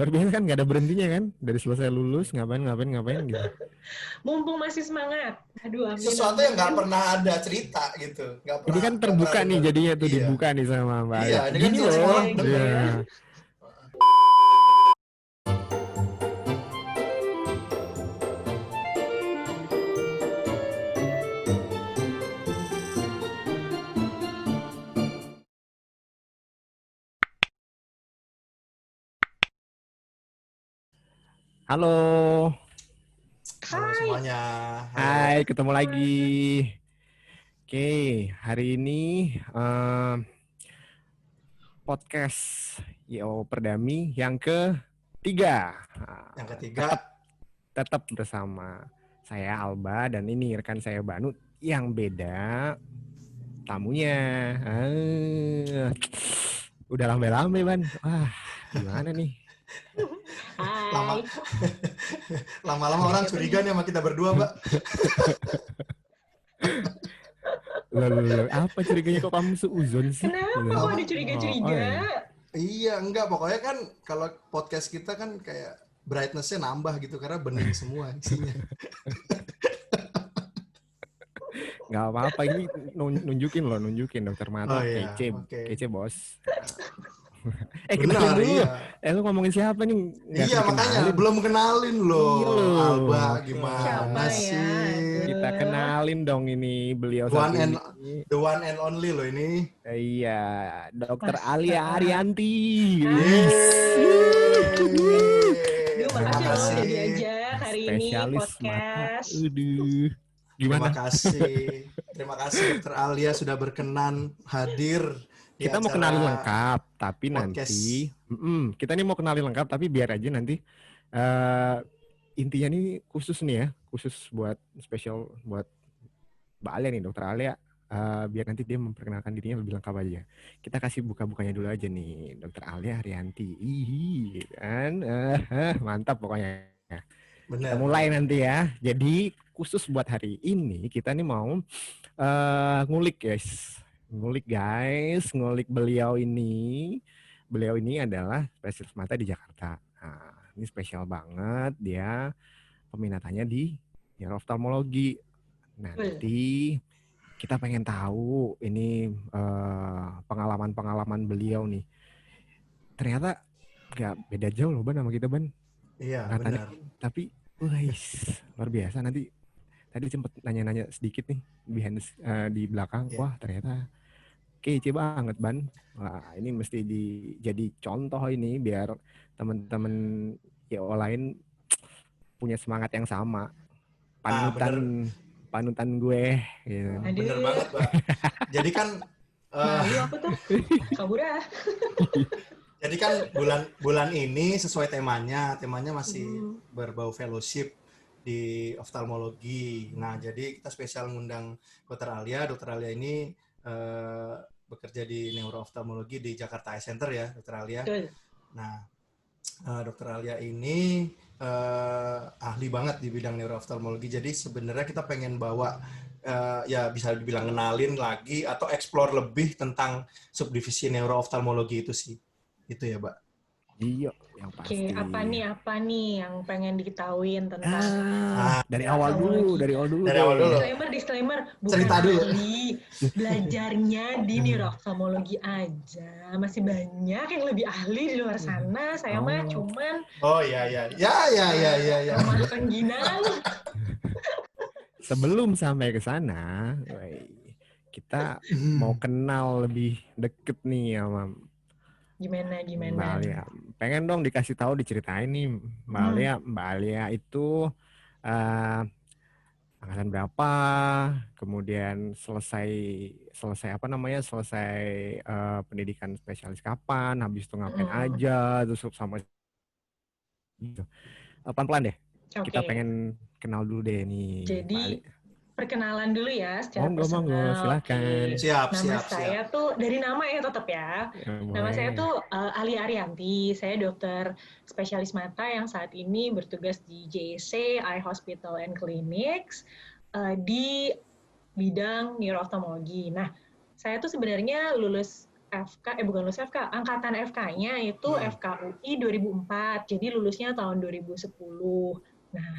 Luar biasa kan, nggak ada berhentinya kan? Dari selesai lulus ngapain gitu. Mumpung masih semangat. Aduh, amin. Sesuatu yang nggak pernah ada cerita gitu, Ini kan nggak pernah terbuka nih dengar. jadinya tuh, Iya, dibuka nih sama Mbak Alia. iya, ini kan Gini semua loh. orang gitu dengar. ya. Iya. Halo. Halo Hai. semuanya, halo. Hai, ketemu lagi. Oke, hari ini podcast Yo Perdami yang ketiga. Yang ketiga, Tetap bersama saya Alba dan ini rekan saya Banu yang beda tamunya. Udah lambe-lambe, Ban. Wah, gimana nih? lama Hai. lama-lama orang curiga nih sama kita berdua, Mbak. Loh, apa curiganya kok kamu seuzon sih? Kenapa kok ada curiga-curiga? iya. Iya, enggak, pokoknya kan kalau podcast kita kan kayak brightness-nya nambah gitu karena bening semua isinya. Nggak apa-apa, ini nunjukin Dokter Mata. Oh iya, oke. Kece bos. Kenalin Benar, dulu. iya. Lu ngomongin siapa nih? Nggak Iya, makanya dikenalin. belum kenalin Iya loh. loh. Alba Oke. gimana Siapa sih? ya? Kita kenalin dong ini beliau The one satu and ini. the one and only loh ini. Iya, Dokter Masa? Alia Arianti. Duh, Terima makasih loh kasih. udah diajak hari ini Spesialis mata. podcast. Terima Gimana? kasih Dokter Alia sudah berkenan hadir di Kita mau acara kenalin lengkap, tapi podcast. nanti kita nih mau kenalin lengkap, tapi biar aja nanti intinya nih khusus nih ya, khusus buat spesial buat Mbak Alia nih, Dokter Alia. Biar nanti dia memperkenalkan dirinya lebih lengkap aja. Kita kasih buka-bukanya dulu aja nih, Dokter Alia Arianti. Ih, kan? Mantap pokoknya. Benar. Kita mulai nanti ya. Jadi khusus buat hari ini kita nih mau ngulik guys, ngulik beliau ini. Beliau ini adalah spesialis mata di Jakarta. Nah, ini spesial banget, dia peminatannya di neuroftalmologi. Nanti kita pengen tahu ini pengalaman-pengalaman beliau nih. Ternyata nggak beda jauh loh Ban sama kita Ban. Iya, Katanya, benar. tapi luar biasa. Nanti tadi sempat nanya-nanya sedikit nih di belakang. Yeah. Wah ternyata kece banget Ban. Wah ini mesti jadi contoh ini biar teman-teman YO lain punya semangat yang sama. Panutan gue. Gitu. Bener banget, Mbak. Jadi kan malu aku tuh. Kabur ah. Jadi kan bulan ini sesuai temanya masih berbau fellowship di oftalmologi. Nah, jadi kita spesial ngundang Dokter Alia. Dokter Alia ini bekerja di neurooftalmologi di Jakarta Eye Center ya, Dokter Alia. Nah, Dokter Alia ini ahli banget di bidang neurooftalmologi. Jadi sebenarnya kita pengen bawa ya bisa dibilang kenalin lagi atau explore lebih tentang subdivisi neurooftalmologi itu sih. Itu ya, Mbak. Iya, yang pasti. Oke, apa nih yang pengen diketahuin tentang dari awal dulu. Disclaimer. Bukan cerita dulu. ahli, belajarnya di neuroftalmologi aja. Masih banyak yang lebih ahli di luar sana. Saya mah cuman Ya. rumah pengginang. Sebelum sampai ke sana, kita mau kenal lebih deket nih sama Gimana? Mbak Alia. Pengen dong dikasih tahu, diceritain nih Mbak Alia. Mbak Alia itu angkatan berapa? Kemudian selesai pendidikan spesialis kapan? Habis itu ngapain aja? Terus sama gitu. Pelan-pelan deh. Okay. Kita pengen kenal dulu deh nih. Jadi perkenalan dulu ya secara personal. Monggo, silakan. Siap. Saya tuh dari nama ya tetap ya. Nama saya tuh Alia Arianti. Saya dokter spesialis mata yang saat ini bertugas di JSC Eye Hospital and Clinics di bidang neurooftalmologi. Nah, saya tuh sebenarnya lulus bukan lulus FK, angkatan FK-nya itu FKUI 2004, jadi lulusnya tahun 2010. Nah,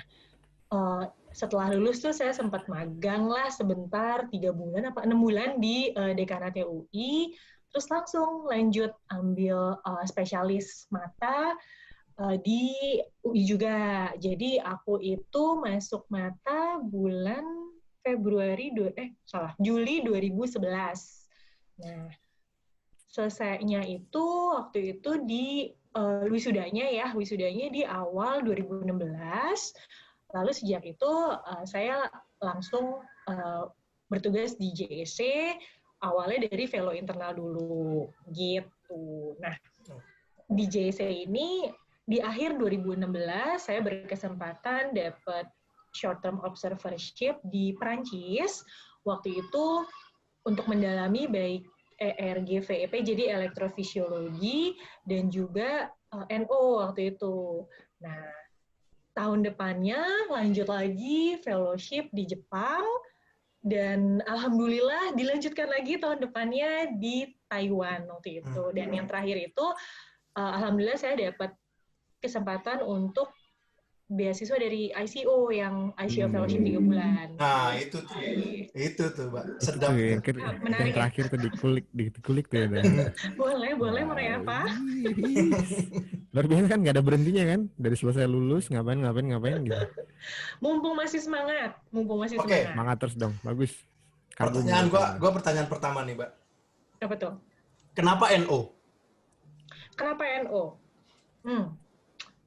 setelah lulus tuh saya sempat magang lah sebentar, 3 bulan apa 6 bulan di Dekanat UI, terus langsung lanjut ambil spesialis mata di UI juga. Jadi aku itu masuk mata bulan Juli 2011. Nah, selesainya itu waktu itu di wisudanya di awal 2016. Lalu sejak itu saya langsung bertugas di JEC, awalnya dari fellow internal dulu gitu. Nah, di JEC ini di akhir 2016 saya berkesempatan dapat short term observership di Perancis. Waktu itu untuk mendalami baik ERG VEP, jadi elektrofisiologi, dan juga NO waktu itu. Nah, tahun depannya lanjut lagi fellowship di Jepang, dan alhamdulillah dilanjutkan lagi tahun depannya di Taiwan waktu itu. Dan yang terakhir itu, alhamdulillah saya dapat kesempatan untuk beasiswa dari ICO yang ICO fellowship 3 bulan. Nah, itu tuh, Mbak. Sedap. Yang terakhir tuh dikulik tuh ya. Boleh apa? Luar biasa kan, nggak ada berhentinya kan? Dari selesai lulus ngapain gitu. Mumpung masih semangat. Semangat terus dong, bagus. Pertanyaan pertama nih, Mbak. Apa tuh? Kenapa NO?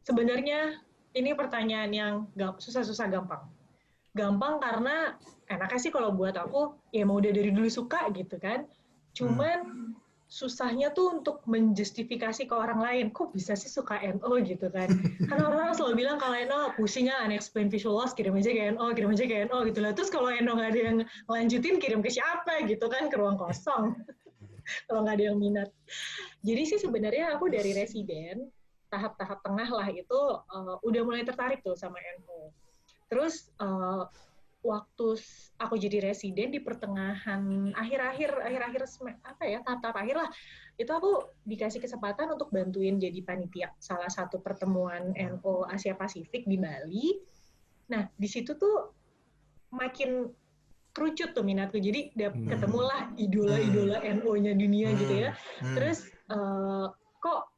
Sebenarnya ini pertanyaan yang susah-susah gampang. Gampang karena enaknya sih kalau buat aku, ya mau udah dari dulu suka gitu kan. Cuman susahnya tuh untuk menjustifikasi ke orang lain. Kok bisa sih suka NO gitu kan. Karena orang-orang selalu bilang kalau NO pusingnya unexplained visual loss, kirim aja ke NO gitu lah. Terus kalau NO nggak ada yang lanjutin, kirim ke siapa gitu kan, ke ruang kosong. Kalau nggak ada yang minat. Jadi sih sebenarnya aku dari residen, tahap-tahap tengah lah itu udah mulai tertarik tuh sama NO. Terus waktu aku jadi residen di pertengahan tahap-tahap akhir lah, itu aku dikasih kesempatan untuk bantuin jadi panitia salah satu pertemuan NO Asia Pasifik di Bali. Nah, di situ tuh makin kerucut tuh minatku, jadi ketemulah idola-idola NO-nya dunia gitu ya. Terus kok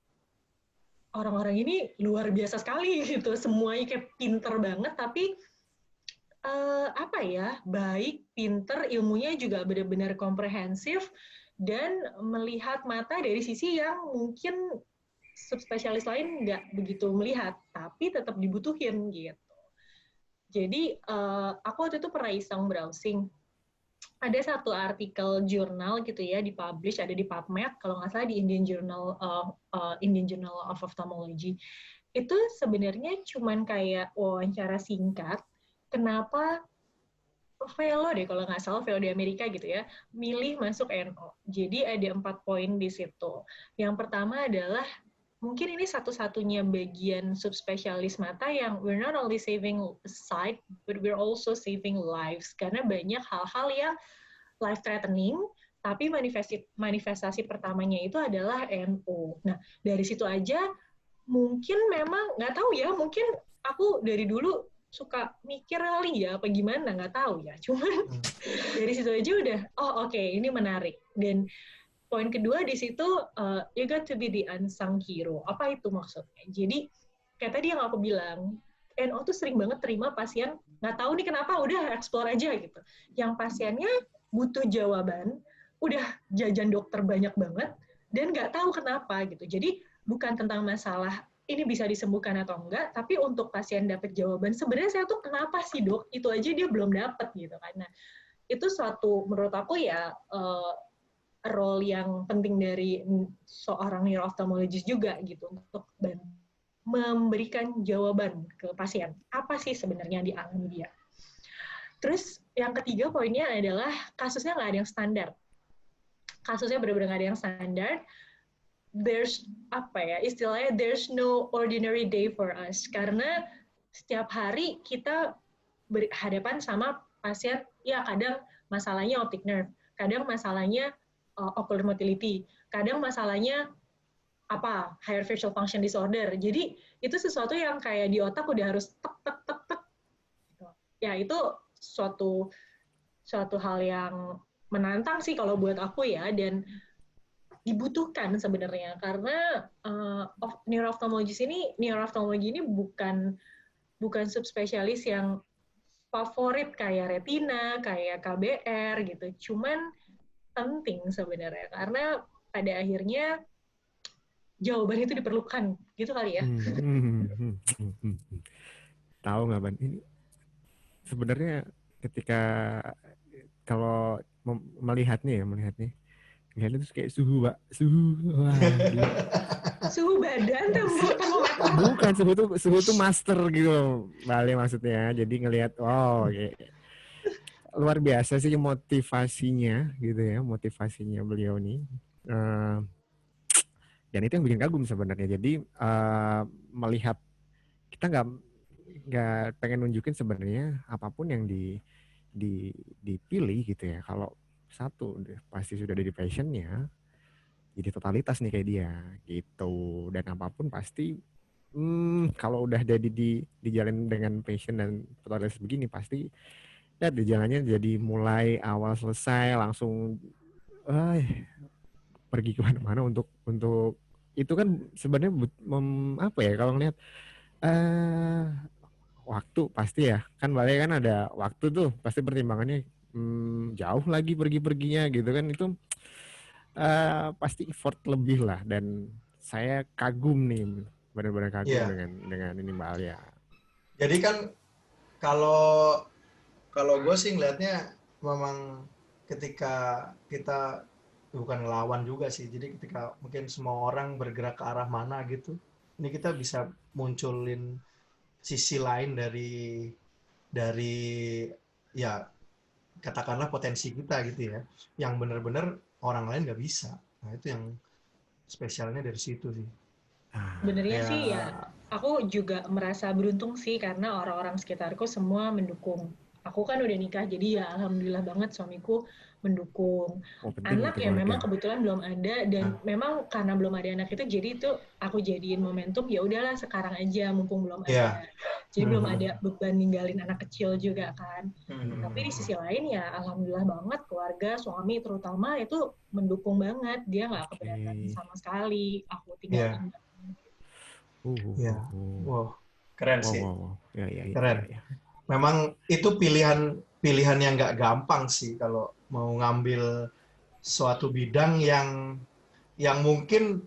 orang-orang ini luar biasa sekali gitu, semuanya kayak pinter banget, tapi baik, pinter, ilmunya juga benar-benar komprehensif, dan melihat mata dari sisi yang mungkin subspesialis lain nggak begitu melihat, tapi tetap dibutuhin gitu. Jadi aku waktu itu pernah iseng browsing, ada satu artikel jurnal gitu ya, dipublish, ada di PubMed, kalau nggak salah di Indian Journal of Ophthalmology. Itu sebenarnya cuman kayak wawancara singkat, kenapa fellow kalau nggak salah, fellow di Amerika gitu ya, milih masuk NO. Jadi ada 4 poin di situ. Yang pertama adalah, mungkin ini satu-satunya bagian subspesialis mata yang we're not only saving sight, but we're also saving lives. Karena banyak hal-hal yang life threatening, tapi manifestasi pertamanya itu adalah NO. Nah, dari situ aja mungkin memang nggak tahu ya, mungkin aku dari dulu suka mikir kali ya, apa gimana, nggak tahu ya. Cuman dari situ aja udah, oke, ini menarik. Dan poin kedua di situ, you got to be the unsung hero. Apa itu maksudnya? Jadi, kayak tadi yang aku bilang, NO tuh sering banget terima pasien, nggak tahu nih kenapa, udah explore aja gitu. Yang pasiennya butuh jawaban, udah jajan dokter banyak banget, dan nggak tahu kenapa gitu. Jadi, bukan tentang masalah ini bisa disembuhkan atau enggak, tapi untuk pasien dapat jawaban, sebenarnya saya tuh kenapa sih dok, itu aja dia belum dapat gitu kan. Nah, itu suatu, menurut aku ya, role yang penting dari seorang neuro-ophthalmologist juga gitu, untuk memberikan jawaban ke pasien. Apa sih sebenarnya yang dialami dia. Terus yang ketiga poinnya adalah kasusnya nggak ada yang standar. Kasusnya benar-benar nggak ada yang standar. There's istilahnya there's no ordinary day for us, karena setiap hari kita berhadapan sama pasien, ya kadang masalahnya optic nerve, kadang masalahnya ocular motility. Kadang masalahnya apa? Higher facial function disorder. Jadi itu sesuatu yang kayak di otak udah harus tek tek tek tek. Ya itu suatu hal yang menantang sih kalau buat aku ya, dan dibutuhkan sebenarnya karena neurooftalmologi ini bukan subspesialis yang favorit kayak retina, kayak KBR gitu. Cuman penting sebenarnya karena pada akhirnya jawaban itu diperlukan gitu kali ya. Tahu nggak Ban? Ini sebenarnya ketika kalau melihatnya itu kayak suhu, Pak. Wah, gila. Suhu badan termometer. Bukan, suhu tuh master gitu, Bale maksudnya. Jadi ngelihat, wow, luar biasa sih motivasinya gitu ya, motivasinya beliau nih. Dan itu yang bikin kagum sebenarnya. Jadi melihat kita nggak pengen nunjukin sebenarnya apapun yang dipilih gitu ya. Kalau satu pasti sudah ada di passionnya, jadi totalitas nih kayak dia gitu. Dan apapun pasti kalau udah jadi dijalin dengan passion dan totalitas begini pasti ya di jalannya jadi mulai awal selesai langsung pergi kemana-mana untuk itu kan sebenarnya apa ya kalau ngeliat waktu pasti ya kan balai kan ada waktu tuh pasti pertimbangannya jauh lagi pergi-perginya gitu kan itu pasti effort lebih lah dan saya kagum nih benar-benar kagum dengan ini Mbak Alia. Jadi kan kalau gue sih ngelihatnya memang ketika kita bukan ngelawan juga sih. Jadi ketika mungkin semua orang bergerak ke arah mana gitu, ini kita bisa munculin sisi lain dari ya katakanlah potensi kita gitu ya, yang benar-benar orang lain nggak bisa. Nah itu yang spesialnya dari situ sih. Sebenarnya sih ya, aku juga merasa beruntung sih karena orang-orang sekitarku semua mendukung. Aku kan udah nikah, jadi ya alhamdulillah banget suamiku mendukung. Anak ya memang kebetulan belum ada, dan memang karena belum ada anak itu, jadi itu aku jadiin momentum, ya udahlah sekarang aja mumpung belum ada. Jadi belum ada beban ninggalin anak kecil juga kan. Tapi di sisi lain ya alhamdulillah banget keluarga, suami terutama itu mendukung banget. Dia nggak keberatan sama sekali aku tinggal tinggal. Wow, keren sih. Ya. Keren. Memang itu pilihan yang nggak gampang sih kalau mau ngambil suatu bidang yang mungkin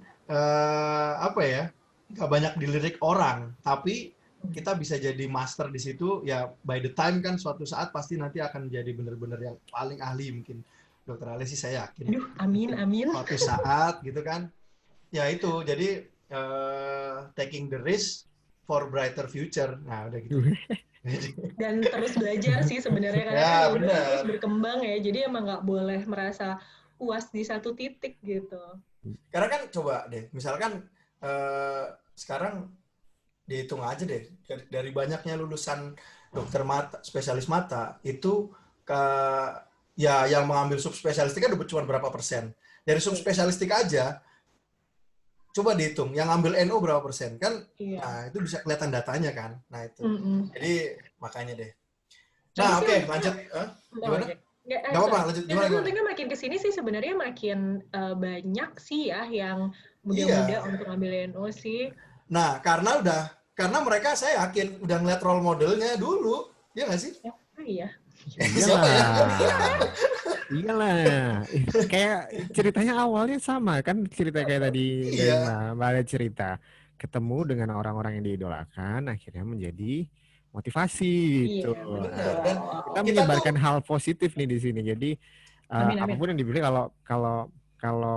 apa ya nggak banyak dilirik orang, tapi kita bisa jadi master di situ ya. By the time kan suatu saat pasti nanti akan jadi benar-benar yang paling ahli mungkin. Dokter Ali sih saya yakin. Amin. Suatu saat gitu kan. Ya itu jadi taking the risk for brighter future. Nah udah gitu. Dan terus belajar sih sebenarnya karena terus berkembang ya. Jadi emang nggak boleh merasa puas di satu titik gitu. Karena kan coba deh, misalkan sekarang dihitung aja deh dari banyaknya lulusan dokter mata, spesialis mata itu ya yang mengambil subspesialistik kan cuma berapa persen. Dari subspesialistik aja coba dihitung yang ambil NO berapa persen kan. Nah itu bisa kelihatan datanya kan. Nah itu jadi makanya deh. Nah oke, lanjut gimana nggak apa-apa, lanjut gimana. Tentunya makin kesini sih sebenarnya makin banyak sih ya yang muda-muda untuk ambil NO sih. Nah karena mereka saya yakin udah ngeliat role modelnya dulu, ya nggak sih? Iya. Iyalah. Kayak ceritanya awalnya sama kan, cerita kayak tadi Mbak ada cerita ketemu dengan orang-orang yang diidolakan akhirnya menjadi motivasi gitu. Dan kita menyebarkan hal positif nih di sini. Jadi apapun yang dipilih kalau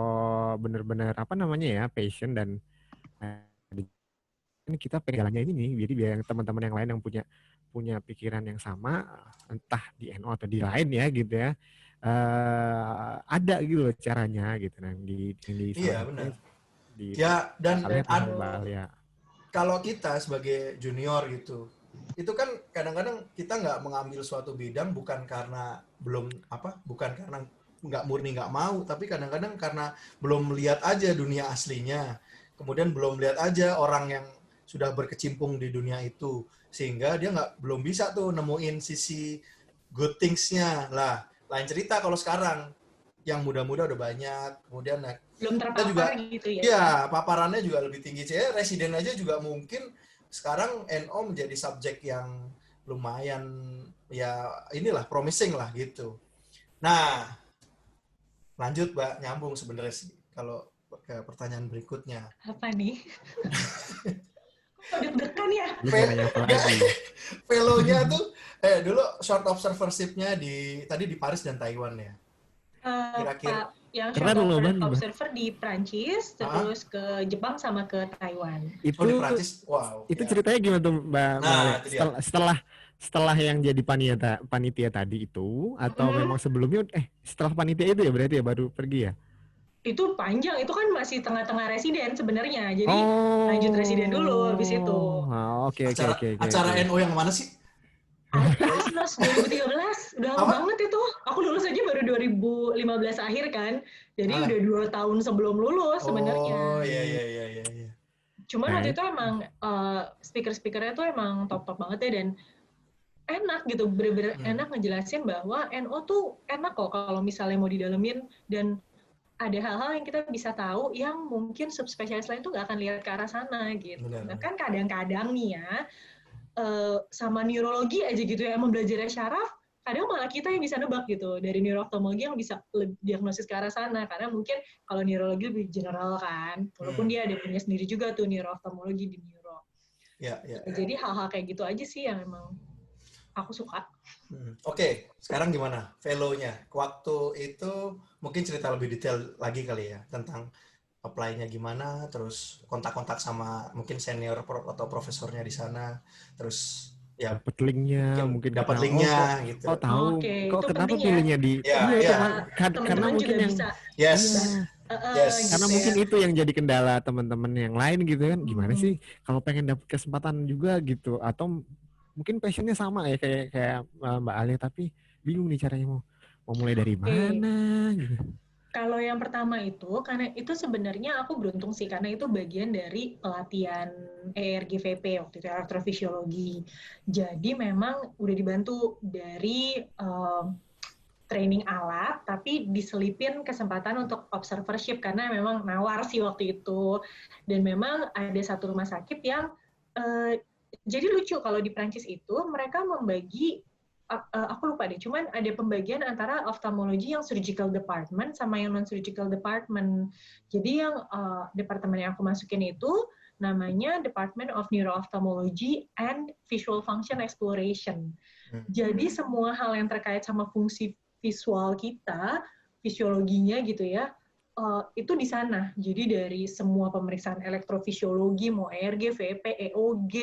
benar-benar apa namanya ya passion dan kita pegangannya ini nih, jadi biar teman-teman yang lain yang punya pikiran yang sama entah di NO atau di lain ya gitu ya. Ada gitu loh caranya gitu nah di iya benar ya. Dan kalau kita sebagai junior gitu itu kan kadang-kadang kita nggak mengambil suatu bidang bukan karena nggak murni nggak mau, tapi kadang-kadang karena belum melihat aja dunia aslinya, kemudian belum lihat aja orang yang sudah berkecimpung di dunia itu, sehingga dia belum bisa tuh nemuin sisi good things-nya lah. Lain cerita kalau sekarang yang muda-muda udah banyak, kemudian Belum kita juga, terpapar gitu ya. ya paparannya juga lebih tinggi. Saya residen aja juga mungkin sekarang NO menjadi subjek yang lumayan ya inilah promising lah gitu. Nah, lanjut Mbak, nyambung sebenarnya sih kalau ke pertanyaan berikutnya. Apa nih? Kok deg-degan ya? Lu mau nanya apa lagi? Fellow-nya tuh dulu short observership-nya tadi di Paris dan Taiwan ya. Kira-kira yang keren short loh, Ban. observer di Prancis, terus ke Jepang sama ke Taiwan. Itu di Prancis, wow. itu ya. ceritanya gimana tuh Mbak Nah, Ale? itu dia. Setelah yang jadi panitia tadi itu, atau memang sebelumnya setelah panitia itu ya berarti ya baru pergi ya? Itu panjang, itu kan masih tengah-tengah residen sebenarnya. Jadi lanjut residen dulu habis itu. Oke. Acara NO yang mana sih? Asnas 2013, udah lama banget itu. Aku lulus aja baru 2015 akhir kan. Jadi udah 2 tahun sebelum lulus sebenarnya. Oh, iya. Cuman waktu itu emang speaker-speakernya tuh emang top-top banget ya, dan enak gitu, bener-bener enak ngejelasin bahwa NO tuh enak kok kalau misalnya mau didalemin, dan ada hal-hal yang kita bisa tahu yang mungkin subspesialis lain tuh nggak akan lihat ke arah sana gitu. Nah kan kadang-kadang nih ya, sama neurologi aja gitu ya, emang belajarnya syaraf, kadang malah kita yang bisa nebak gitu, dari neurooftalmologi yang bisa diagnosis ke arah sana, karena mungkin kalau neurologi lebih general kan, walaupun dia ada punya sendiri juga tuh neurooftalmologi di neuro. Ya. Jadi hal-hal kayak gitu aja sih yang emang aku suka. Oke, sekarang gimana fellow-nya? Waktu itu mungkin cerita lebih detail lagi kali ya, tentang apply-nya gimana, terus kontak-kontak sama mungkin senior atau profesornya di sana, terus ya dapat linknya, mungkin dapat kenal. linknya gitu. Kok tahu? Oke, Kok itu kenapa penting ya. pilihnya di? Karena Teman-teman mungkin juga yang bisa. Yes. Karena gitu mungkin ya. itu yang jadi kendala teman-teman yang lain gitu kan. Gimana sih kalau pengen dapat kesempatan juga gitu, atau mungkin passionnya sama ya kayak Mbak Ali, tapi bingung nih caranya mau mulai dari mana gitu. Kalau yang pertama itu, karena itu sebenarnya aku beruntung sih, karena itu bagian dari pelatihan ERGVP waktu itu, elektrofisiologi. Jadi memang udah dibantu dari training alat, tapi diselipin kesempatan untuk observership, karena memang nawar sih waktu itu. Dan memang ada satu rumah sakit yang, jadi lucu kalau di Prancis itu, mereka membagi, aku lupa deh, cuman ada pembagian antara ophthalmology yang surgical department sama yang non-surgical department. Jadi yang departemen yang aku masukin itu namanya Department of Neuro-Ophthalmology and Visual Function Exploration. Jadi semua hal yang terkait sama fungsi visual kita, fisiologinya gitu ya, itu di sana. Jadi dari semua pemeriksaan elektrofisiologi, mau ERG, VP, EOG,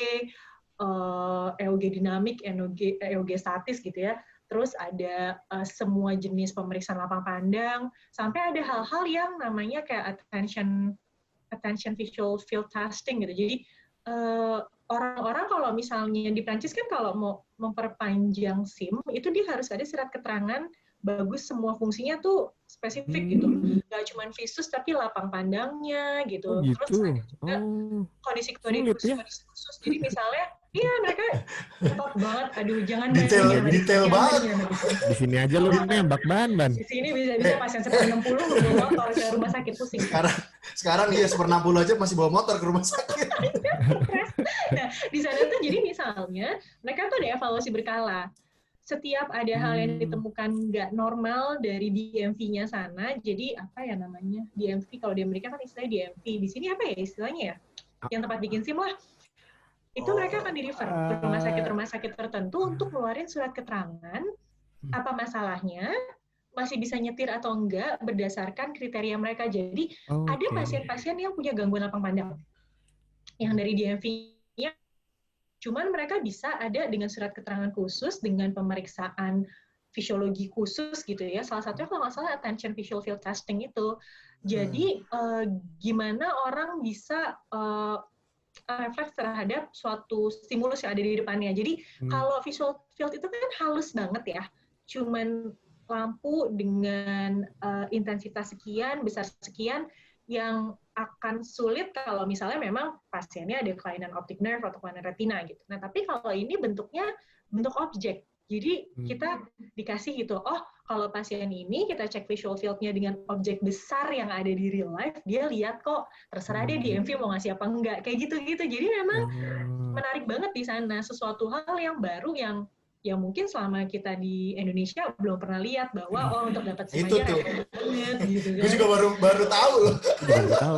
EOG dinamik, EOG statis gitu ya. Terus ada semua jenis pemeriksaan lapang pandang, sampai ada hal-hal yang namanya kayak attention visual field testing gitu. Jadi orang-orang kalau misalnya di Prancis kan kalau mau memperpanjang SIM, itu dia harus ada surat keterangan bagus semua fungsinya tuh spesifik gitu. Gak cuma visus tapi lapang pandangnya gitu. Terus ada juga kondisi-kondisi khusus. Jadi misalnya, iya mereka cepat banget. Aduh, jangan detail banget. Di sini aja lu nembak ban. Di sini bisa pasien 160 lu bawa motor ke rumah sakit, pusing. Sekarang iya 160 aja masih bawa motor ke rumah sakit. Nah, di sana tuh jadi misalnya mereka tuh ada evaluasi berkala. Setiap ada hal yang ditemukan nggak normal dari DMV-nya sana, jadi apa ya namanya? DMV, kalau di Amerika kan istilahnya DMV. Di sini apa ya istilahnya ya? Yang tempat bikin SIM lah. Itu mereka akan di-refer ke rumah sakit tertentu untuk ngeluarin surat keterangan apa masalahnya, masih bisa nyetir atau enggak berdasarkan kriteria mereka. Jadi ada pasien-pasien yang punya gangguan lapang pandang yang dari DMV-nya, cuman mereka bisa ada dengan surat keterangan khusus, dengan pemeriksaan fisiologi khusus gitu ya. Salah satunya kalau nggak salah attention visual field testing itu. Jadi gimana orang bisa refleks terhadap suatu stimulus yang ada di depannya. Jadi kalau visual field itu kan halus banget ya, cuman lampu dengan intensitas sekian, besar sekian, yang akan sulit kalau misalnya memang pasiennya ada kelainan optic nerve atau kelainan retina gitu. Nah, tapi kalau ini bentuknya bentuk objek. Jadi kita dikasih gitu, oh kalau pasien ini kita cek visual field-nya dengan objek besar yang ada di real life, dia lihat kok, terserah dia di MV mau ngasih apa enggak, kayak gitu-gitu. Jadi memang menarik banget di sana, sesuatu hal yang baru yang mungkin selama kita di Indonesia belum pernah lihat bahwa untuk dapat SIM Itu aja tuh. repot banget gitu kan. Gue juga baru tahu loh. Baru tahu.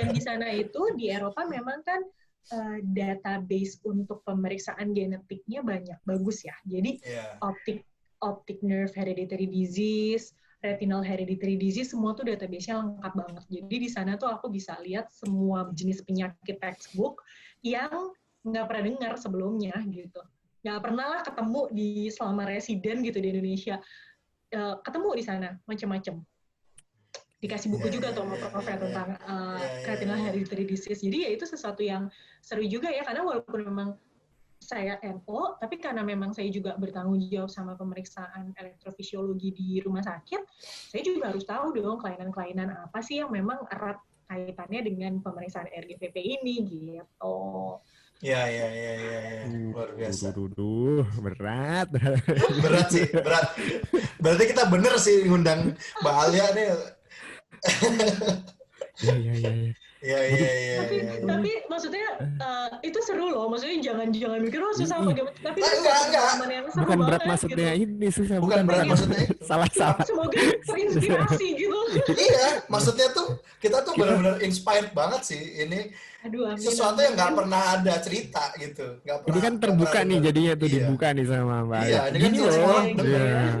Dan di sana itu di Eropa memang kan database untuk pemeriksaan genetiknya banyak, bagus ya. Jadi optic nerve hereditary disease, retinal hereditary disease, semua tuh database-nya lengkap banget. Jadi di sana tuh aku bisa lihat semua jenis penyakit textbook yang nggak pernah dengar sebelumnya gitu. Nggak pernah lah ketemu di selama residen gitu di Indonesia. Ketemu di sana macam-macam. Dikasih buku juga tuh sama Prof tentang retinal hereditary disease. Jadi ya itu sesuatu yang seru juga ya, karena walaupun memang saya NO, tapi karena memang saya juga bertanggung jawab sama pemeriksaan elektrofisiologi di rumah sakit, saya juga harus tahu dong kelainan-kelainan apa sih yang memang erat kaitannya dengan pemeriksaan RGVP ini gitu. Ya. Luar biasa. Berat. Berat sih, berat. Berarti kita bener sih ngundang Mbak Alia nih. Iya. Tapi maksudnya itu seru loh. Maksudnya jangan mikir susah bagaimana. Tapi enggak. yang seru Bukan berat banget, maksudnya gitu. ini susah. Bukan berat maksudnya. Salah. Semoga terinspirasi gitu. Iya, maksudnya tuh kita tuh benar-benar inspired banget sih. Ini Aduh, amin, sesuatu yang nggak pernah ada cerita gitu. Ini kan terbuka nih jadinya tuh, dibuka nih sama Mbak Alia. Iya, ini kan Gini semua loh. denger.